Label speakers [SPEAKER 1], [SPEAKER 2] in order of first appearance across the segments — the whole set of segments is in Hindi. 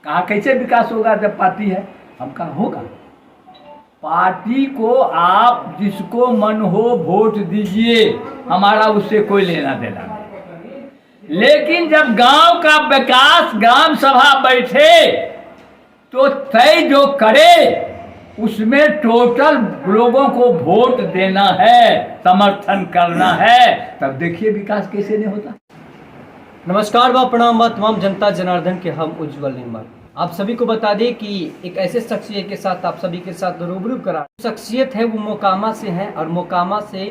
[SPEAKER 1] कहा कैसे विकास होगा जब पार्टी है? हम कहा होगा। पार्टी को आप जिसको मन हो वोट दीजिए, हमारा उससे कोई लेना देना नहीं। लेकिन जब गांव का विकास ग्राम सभा बैठे तो तय जो करे उसमें टोटल लोगों को वोट देना है, समर्थन करना है, तब देखिए विकास कैसे नहीं होता।
[SPEAKER 2] नमस्कार व प्रणाम व तमाम जनता जनार्दन के हम उज्जवल निर्मल। आप सभी को बता दें कि एक ऐसे शख्सियत के साथ आप सभी के साथ रूबरू करा। शख्सियत है वो मोकामा से है और मोकामा से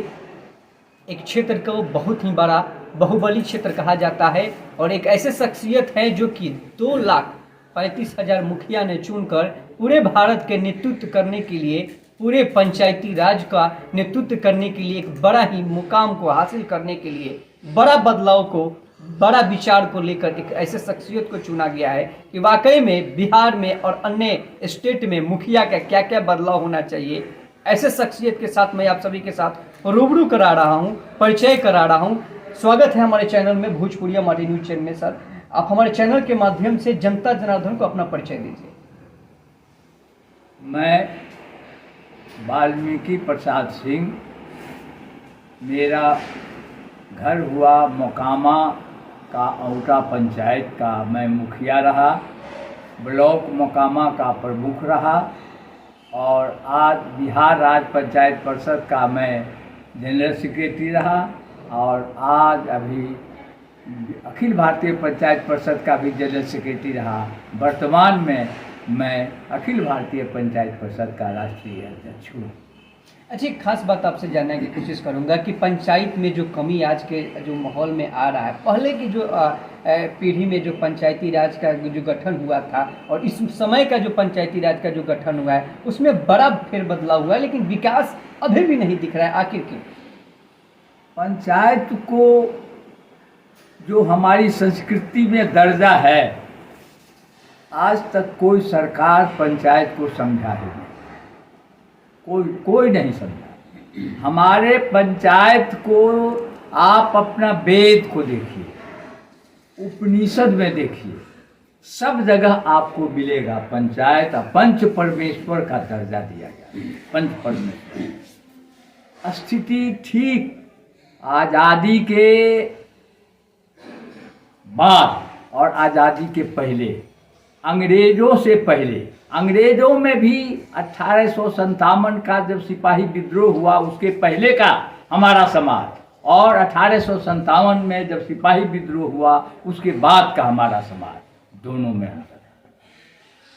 [SPEAKER 2] एक क्षेत्र को बहुत ही बड़ा बाहुबली क्षेत्र कहा जाता है और एक ऐसे शख्सियत है जो कि 2,35,000 मुखिया ने चुनकर पूरे भारत के नेतृत्व करने के लिए, पूरे पंचायती राज का नेतृत्व करने के लिए, एक बड़ा ही मुकाम को हासिल करने के लिए, बड़ा बदलाव को, बड़ा विचार को लेकर एक ऐसे शख्सियत को चुना गया है कि वाकई में बिहार में और अन्य स्टेट में मुखिया का क्या क्या बदलाव होना चाहिए। ऐसे शख्सियत के साथ मैं आप सभी के साथ रूबरू करा रहा हूं, परिचय करा रहा हूं। स्वागत है हमारे चैनल में, भोजपुरिया माटी न्यूज चैनल में। सर, आप हमारे चैनल के माध्यम से जनता जनार्दन को अपना परिचय दीजिए।
[SPEAKER 1] मैं वाल्मीकि प्रसाद सिंह, मेरा घर हुआ मोकामा का औटा पंचायत का, मैं मुखिया रहा, ब्लॉक मोकामा का प्रमुख रहा और आज बिहार राज्य पंचायत परिषद का मैं जनरल सेक्रेटरी रहा और आज अभी अखिल भारतीय पंचायत परिषद का भी जनरल सेक्रेटरी रहा। वर्तमान में मैं अखिल भारतीय पंचायत परिषद का राष्ट्रीय अध्यक्ष हूँ।
[SPEAKER 2] अच्छा, एक खास बात आपसे जानने की कोशिश करूंगा कि पंचायत में जो कमी आज के जो माहौल में आ रहा है, पहले की जो पीढ़ी में जो पंचायती राज का जो गठन हुआ था और इस समय का जो पंचायती राज का जो गठन हुआ है उसमें बड़ा फेरबदलाव हुआ है, लेकिन विकास अभी भी नहीं दिख रहा है। आखिर क्यों?
[SPEAKER 1] पंचायत को जो हमारी संस्कृति में दर्जा है, आज तक कोई सरकार पंचायत को समझा ही नहीं, कोई नहीं समझा। हमारे पंचायत को आप अपना वेद को देखिए, उपनिषद में देखिए, सब जगह आपको मिलेगा पंचायत पंच परमेश्वर का दर्जा दिया गया। पंच परमेश्वर स्थिति ठीक आज़ादी के बाद और आज़ादी के पहले, अंग्रेजों से पहले, अंग्रेजों में भी 1857 का जब सिपाही विद्रोह हुआ उसके पहले का हमारा समाज, और 1857 में जब सिपाही विद्रोह हुआ उसके बाद का हमारा समाज, दोनों में अंतर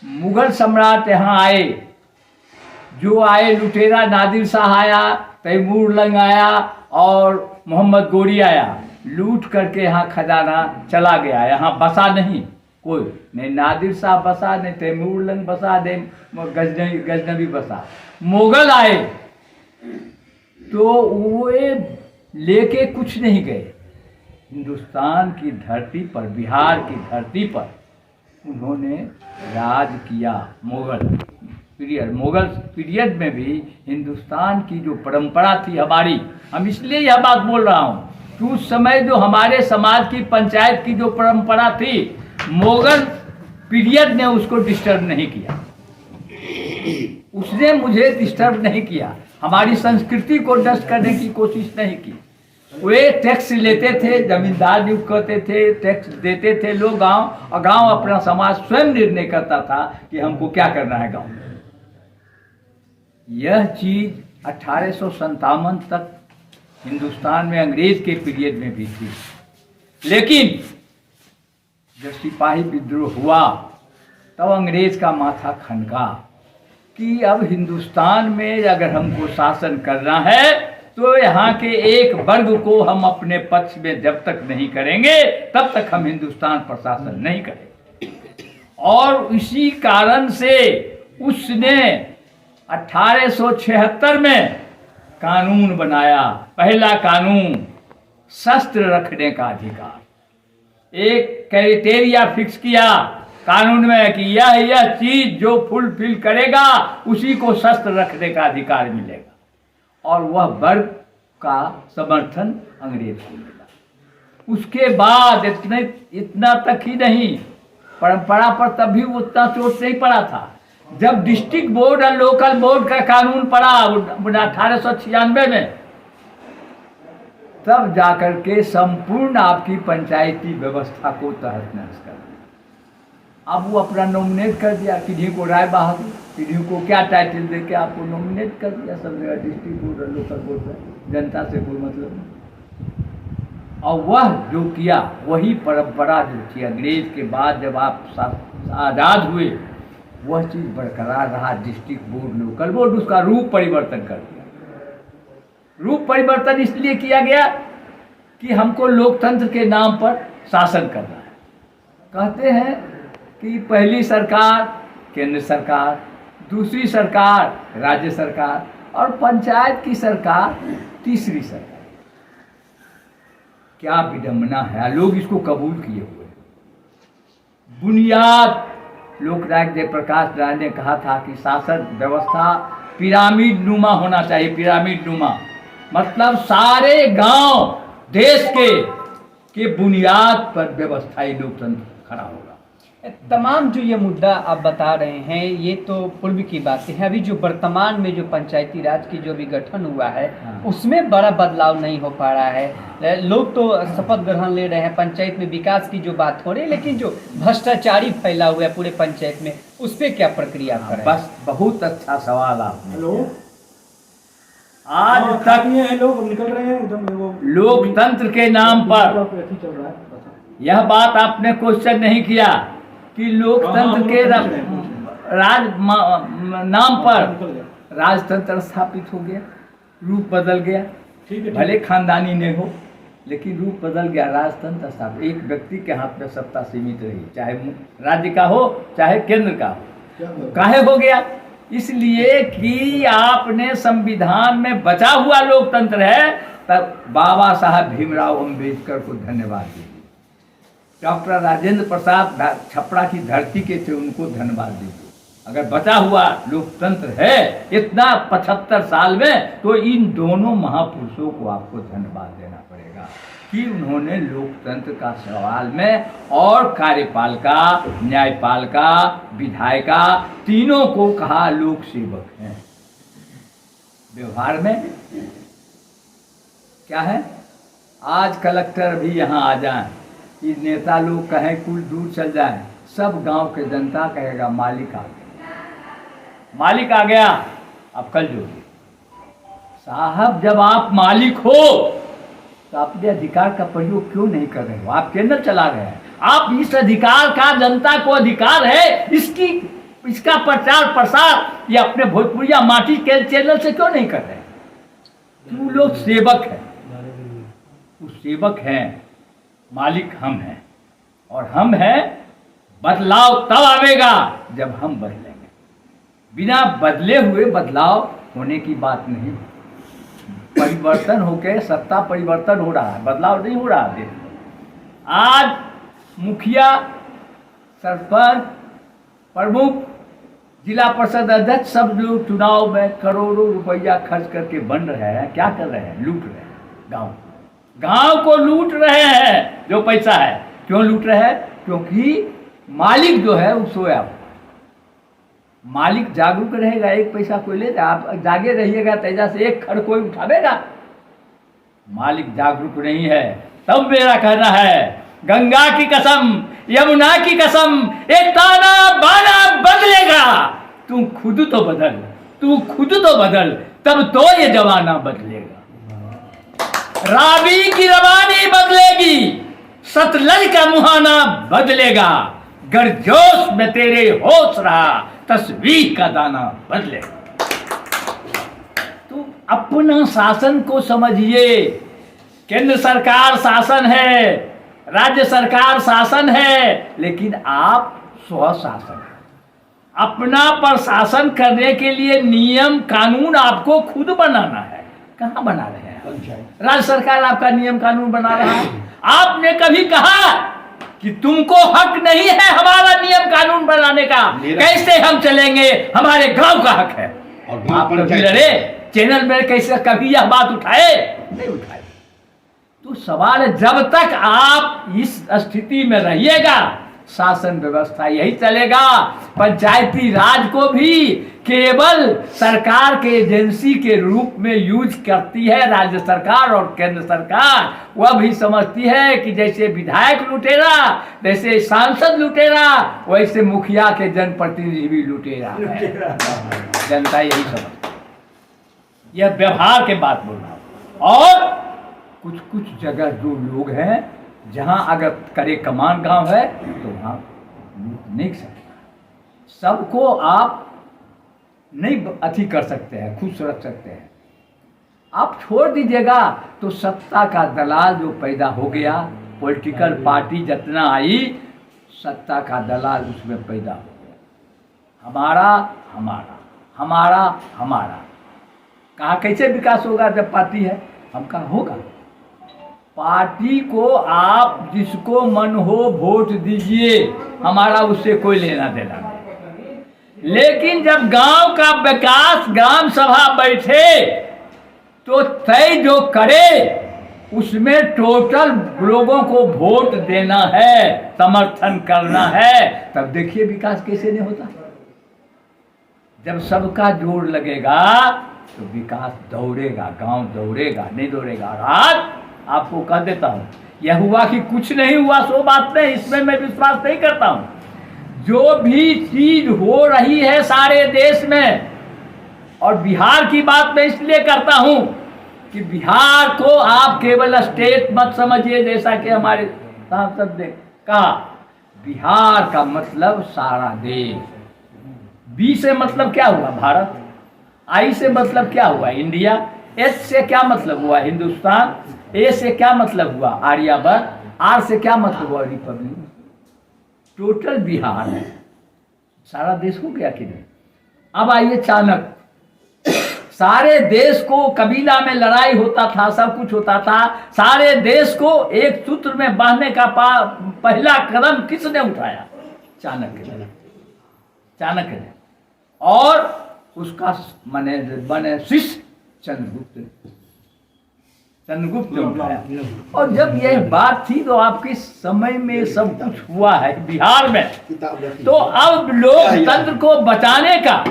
[SPEAKER 1] है। मुगल सम्राट यहाँ आए, जो आए, लुटेरा नादिर शाह आया, तैमूर लंग आया और मोहम्मद गोरी आया, लूट करके यहाँ खजाना चला गया, यहाँ बसा नहीं कोई, नहीं नादिर शाह बसा, नहीं तैमूर लंग बसा, नहीं गजनबी बसा। मुगल आए तो वो लेके कुछ नहीं गए, हिंदुस्तान की धरती पर, बिहार की धरती पर उन्होंने राज किया। मुगल पीरियड में भी हिंदुस्तान की जो परंपरा थी हमारी, हम इसलिए यह बात बोल रहा हूँ कि उस समय जो हमारे समाज की पंचायत की जो परंपरा थी, मुगल पीरियड ने उसको डिस्टर्ब नहीं किया, उसने मुझे डिस्टर्ब नहीं किया, हमारी संस्कृति को नष्ट करने की कोशिश नहीं की। वे टैक्स लेते थे, जमींदार नियुक्त करते थे, टैक्स देते थे लोग गांव, और गांव अपना समाज स्वयं निर्णय करता था कि हमको क्या करना है गांव में। यह चीज 1857 तक हिंदुस्तान में अंग्रेज के पीरियड में भी थी, लेकिन जब सिपाही विद्रोह हुआ तब अंग्रेज का माथा खनका कि अब हिंदुस्तान में अगर हमको शासन करना है तो यहाँ के एक वर्ग को हम अपने पक्ष में जब तक नहीं करेंगे तब तक हम हिंदुस्तान पर शासन नहीं करेंगे। और इसी कारण से उसने 1876 में कानून बनाया, पहला कानून, शस्त्र रखने का अधिकार। एक क्राइटेरिया फिक्स किया कानून में कि यह चीज जो फुलफिल करेगा उसी को शस्त्र रखने का अधिकार मिलेगा, और वह वर्ग का समर्थन अंग्रेज को मिला। उसके बाद इतना तक ही नहीं, परंपरा पर तब भी उतना चोट नहीं पड़ा था। जब डिस्ट्रिक्ट बोर्ड और लोकल बोर्ड का कानून पड़ा 1896 में, तब जाकर के संपूर्ण आपकी पंचायती व्यवस्था को तहस नहस कर दिया। अब वो अपना नॉमिनेट कर दिया, किन्हीं को राय बहादुर, किन्हीं को क्या टाइटल दे के आपको नॉमिनेट कर दिया। सब जगह डिस्ट्रिक्ट बोर्ड और लोकल बोर्ड में जनता से कोई मतलब नहीं। और वह जो किया वही परंपरा जो थी अंग्रेज के बाद जब आप आज़ाद हुए, वह चीज़ बरकरार रहा। डिस्ट्रिक्ट बोर्ड लोकल बोर्ड उसका रूप परिवर्तन कर दिया। रूप परिवर्तन इसलिए किया गया कि हमको लोकतंत्र के नाम पर शासन करना है। कहते हैं कि पहली सरकार केंद्र सरकार, दूसरी सरकार राज्य सरकार और पंचायत की सरकार तीसरी सरकार। क्या विडंबना है, लोग इसको कबूल किए हुए। बुनियाद लोकनायक जयप्रकाश नारायण ने कहा था कि शासन व्यवस्था पिरामिड नुमा होना चाहिए। पिरामिड नुमा मतलब सारे गांव देश के बुनियाद पर व्यवस्थाई लोकतंत्र खड़ा होगा।
[SPEAKER 2] तमाम जो ये मुद्दा आप बता रहे हैं ये तो पूर्व की बातें हैं। अभी जो वर्तमान में जो पंचायती राज की जो भी गठन हुआ है उसमें बड़ा बदलाव नहीं हो पा रहा है। लोग तो शपथ ग्रहण ले रहे हैं, पंचायत में विकास की जो बात हो रही है, लेकिन जो भ्रष्टाचारी फैला हुआ है पूरे पंचायत में, उस पर क्या प्रक्रिया कर रहे हैं?
[SPEAKER 1] बस बहुत अच्छा सवाल आपने। आज तक
[SPEAKER 3] लोग निकल रहे हैं एकदम
[SPEAKER 1] लोकतंत्र के नाम पर
[SPEAKER 3] चल रहा है।
[SPEAKER 1] यह बात आपने क्वेश्चन नहीं किया कि लोकतंत्र के नाम पर राजतंत्र स्थापित हो गया, रूप बदल गया। भले खानदानी नहीं हो लेकिन रूप बदल गया, राजतंत्र स्थापित। एक व्यक्ति के हाथ में सत्ता सीमित रही, चाहे राज्य का हो चाहे केंद्र का हो। काहे हो गया? इसलिए कि आपने संविधान में बचा हुआ लोकतंत्र है। तब बाबा साहब भीमराव अंबेडकर को धन्यवाद दीजिए, डॉक्टर राजेंद्र प्रसाद छपरा की धरती के थे, उनको धन्यवाद दीजिए। अगर बचा हुआ लोकतंत्र है इतना 75 साल में, तो इन दोनों महापुरुषों को आपको धन्यवाद देना पड़ेगा कि उन्होंने लोकतंत्र का सवाल में और कार्यपालिका, न्यायपालिका, विधायिका तीनों को कहा लोक सेवक हैं। व्यवहार में क्या है? आज कलेक्टर भी यहाँ आ जाए, ये नेता लोग कहें कुल दूर चल जाए, सब गांव के जनता कहेगा मालिक आ गया, मालिक आ गया। अब कल जो साहब जब आप मालिक हो तो अपने अधिकार का प्रयोग क्यों नहीं कर रहे हो? आप केंद्र चला रहे हैं, आप इस अधिकार का जनता को अधिकार है इसका प्रचार प्रसार ये अपने भोजपुरिया माटी के चैनल से क्यों नहीं कर रहे? क्यों? लोग सेवक हैं, वो सेवक हैं, मालिक हम हैं। और हम हैं, बदलाव तब आवेगा जब हम बदलेंगे। बिना बदले हुए बदलाव होने की बात नहीं। परिवर्तन होकर सत्ता परिवर्तन हो रहा है, बदलाव नहीं हो रहा देश में। आज मुखिया, सरपंच, प्रमुख, जिला परिषद अध्यक्ष सब लोग चुनाव में करोड़ों रुपया खर्च करके बन रहे हैं। क्या कर रहे हैं? लूट रहे हैं, गांव को लूट रहे हैं। जो पैसा है क्यों लूट रहे हैं? क्योंकि मालिक जो है वो सोया हुआ। मालिक जागरूक रहेगा, एक पैसा कोई ले जाए, आप जागे रहिएगा तेजा से एक खड़ कोई उठावेगा। मालिक जागरूक नहीं है। तब मेरा कहना है, गंगा की कसम, यमुना की कसम, एक ताना बाना बदलेगा। तू खुद तो बदल, तू खुद तो बदल, तब तो ये जमाना बदलेगा। रावी की रवानी बदलेगी, सतलज का मुहाना बदलेगा। गर्जोश में तेरे होश रहा, तस्वीर का दाना बदलेगा। तो अपना शासन को समझिए। केंद्र सरकार शासन है, राज्य सरकार शासन है, लेकिन आप स्वशासन है। अपना प्रशासन करने के लिए नियम कानून आपको खुद बनाना है। कहाँ बना रहे हैं? राज्य सरकार आपका नियम कानून बना रहा है। आपने कभी कहा कि तुमको हक नहीं है हमारा नियम कानून बनाने का, कैसे हम चलेंगे, हमारे गांव का हक है। आप कभी लड़े चैनल में? कैसे कभी यह बात उठाए? नहीं उठाए। तो सवाल है, जब तक आप इस स्थिति में रहिएगा शासन व्यवस्था यही चलेगा। पंचायती राज को भी केवल सरकार के एजेंसी के रूप में यूज करती है राज्य सरकार और केंद्र सरकार। वह भी समझती है कि जैसे विधायक लुटेरा, जैसे सांसद लुटेरा, वैसे मुखिया के जनप्रतिनिधि भी लुटेरा है। जनता यही समझती है। यह व्यवहार के बात बोल रहा हूं। और कुछ कुछ जगह जो लोग हैं जहां अगर करे कमान गांव है तो वहां लूट नहीं सकता। सबको आप नहीं अथी कर सकते हैं, खुश रख सकते हैं। आप छोड़ दीजिएगा तो सत्ता का दलाल जो पैदा हो गया, पॉलिटिकल पार्टी जितना आई, सत्ता का दलाल उसमें पैदा हो गया। हमारा हमारा हमारा हमारा कहाँ कैसे विकास होगा जब पार्टी है? हम कहाँ होगा? पार्टी को आप जिसको मन हो वोट दीजिए, हमारा उससे कोई लेना देना नहीं। लेकिन जब गांव का विकास ग्राम सभा बैठे तो तय जो करे उसमें टोटल लोगों को वोट देना है, समर्थन करना है, तब देखिए विकास कैसे नहीं होता। जब सबका जोर लगेगा तो विकास दौड़ेगा, गांव दौड़ेगा, नहीं दौड़ेगा। आज आपको कह देता हूं, यह हुआ कि कुछ नहीं हुआ सो बात नहीं, इसमें मैं विश्वास नहीं करता हूं। जो भी चीज हो रही है सारे देश में, और बिहार की बात मैं इसलिए करता हूं कि बिहार को आप केवल स्टेट मत समझिए, जैसा कि हमारे सांसद ने कहा। बिहार का मतलब सारा देश। बी से मतलब क्या हुआ? भारत। आई से मतलब क्या हुआ? इंडिया। एच से क्या मतलब हुआ? हिंदुस्तान। ए से क्या मतलब हुआ? आर्यावर्त। आर से क्या मतलब हुआ? रिपब्लिक। टोटल बिहार है, सारा देश हो गया कि नहीं? अब आइए चाणक्य। सारे देश को, कबीला में लड़ाई होता था, सब कुछ होता था, सारे देश को एक सूत्र में बांधने का पहला कदम किसने उठाया? चाणक्य ने। चाणक्य ने। और उसका बने शिष्य चंद्रगुप्त। चंद्रगुप्त ने उठाया। और जब यह बात थी तो आपके समय में सब कुछ हुआ है बिहार में, तो अब लोकतंत्र को बचाने का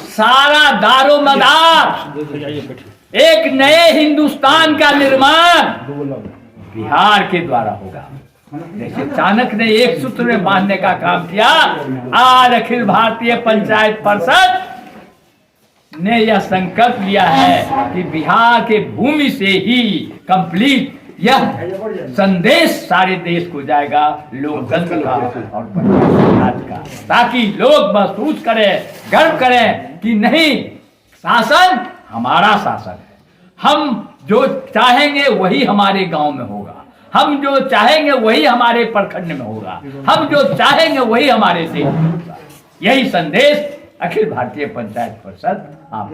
[SPEAKER 1] सारा दारोमदार, एक नए हिंदुस्तान का निर्माण बिहार के द्वारा होगा। जैसे चाणक्य ने एक सूत्र में बांधने का काम किया, आज अखिल भारतीय पंचायत परिषद ने यह संकल्प लिया है कि बिहार के भूमि से ही कंप्लीट यह संदेश सारे देश को जाएगा, लोकतंत्र का और पंचायती राज का, ताकि लोग महसूस करें, गर्व करें कि नहीं, शासन हमारा शासन है। हम जो चाहेंगे वही हमारे गांव में होगा, हम जो चाहेंगे वही हमारे प्रखंड में होगा, हम जो चाहेंगे वही हमारे देश में होगा। यही संदेश अखिल भारतीय पंचायत परिषद आप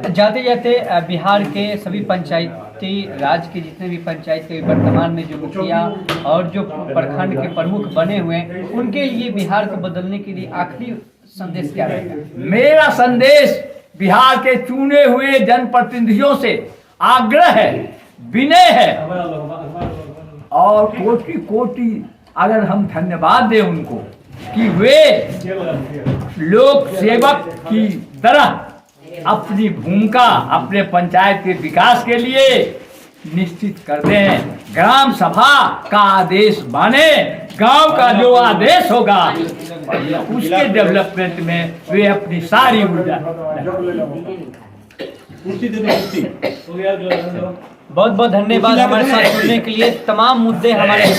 [SPEAKER 2] जाते जाते बिहार के सभी पंचायती राज के जितने भी पंचायत के वर्तमान में जो मुखिया और जो प्रखंड के प्रमुख बने हुए हैं, उनके लिए बिहार को बदलने के लिए आखिरी संदेश क्या रहेगा?
[SPEAKER 1] मेरा संदेश बिहार के चुने हुए जनप्रतिनिधियों से आग्रह है, विनय है, और कोटि कोटि अगर हम धन्यवाद दें उनको कि वे लोक सेवक की तरह अपनी भूमिका अपने पंचायत के विकास के लिए निश्चित कर दें। ग्राम सभा का आदेश माने, गांव का जो आदेश होगा उसके डेवलपमेंट में वे अपनी सारी ऊर्जा।
[SPEAKER 2] बहुत बहुत धन्यवाद हमारे साथ जुड़ने के लिए। तमाम मुद्दे हमारे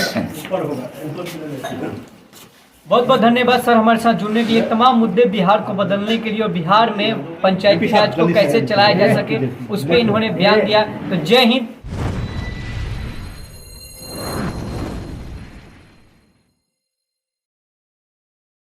[SPEAKER 2] बहुत बहुत धन्यवाद सर हमारे साथ जुड़ने के लिए। तमाम मुद्दे बिहार को बदलने के लिए और बिहार में पंचायती राज को कैसे चलाया जा सके उस पर इन्होंने बयान दिया। तो जय हिंद,